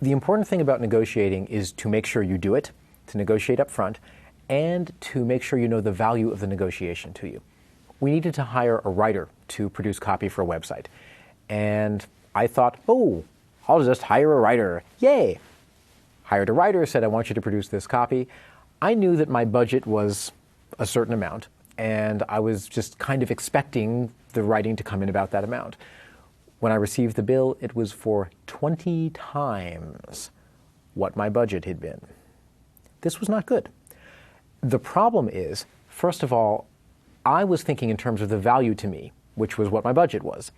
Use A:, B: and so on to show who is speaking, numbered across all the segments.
A: The important thing about negotiating is to make sure you do it, to negotiate up front, and to make sure you know the value of the negotiation to you. We needed to hire a writer to produce copy for a website. And I thought, oh, I'll just hire a writer. Yay! Hired a writer, said, I want you to produce this copy. I knew that my budget was a certain amount, and I was just kind of expecting the writing to come in about that amount. When I received the bill, it was for 20 times what my budget had been. This was not good. The problem is, first of all, I was thinking in terms of the value to me, which was what my budget was.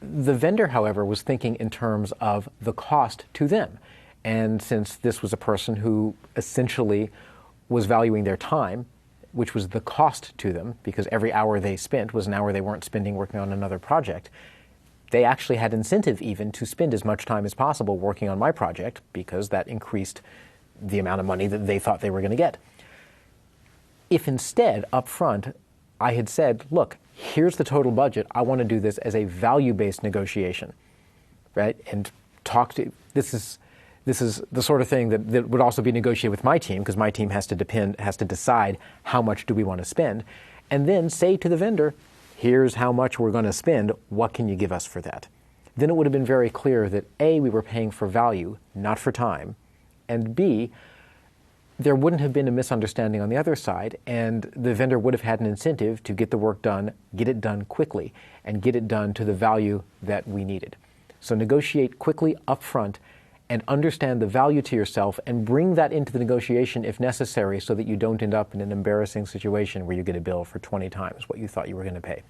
A: The vendor, however, was thinking in terms of the cost to them. And since this was a person who essentially was valuing their time, which was the cost to them, because every hour they spent was an hour they weren't spending working on another project, they actually had incentive even to spend as much time as possible working on my project, because that increased the amount of money that they thought they were going to get. If instead, up front, I had said, look, here's the total budget. I want to do this as a value-based negotiation, right? And this is the sort of thing that would also be negotiated with my team, because my team has to decide how much do we want to spend, and then say to the vendor, here's how much we're going to spend. What can you give us for that? Then it would have been very clear that A, we were paying for value, not for time, and B, there wouldn't have been a misunderstanding on the other side, and the vendor would have had an incentive to get the work done, get it done quickly, and get it done to the value that we needed. So negotiate quickly up front and understand the value to yourself and bring that into the negotiation if necessary, so that you don't end up in an embarrassing situation where you get a bill for 20 times what you thought you were going to pay.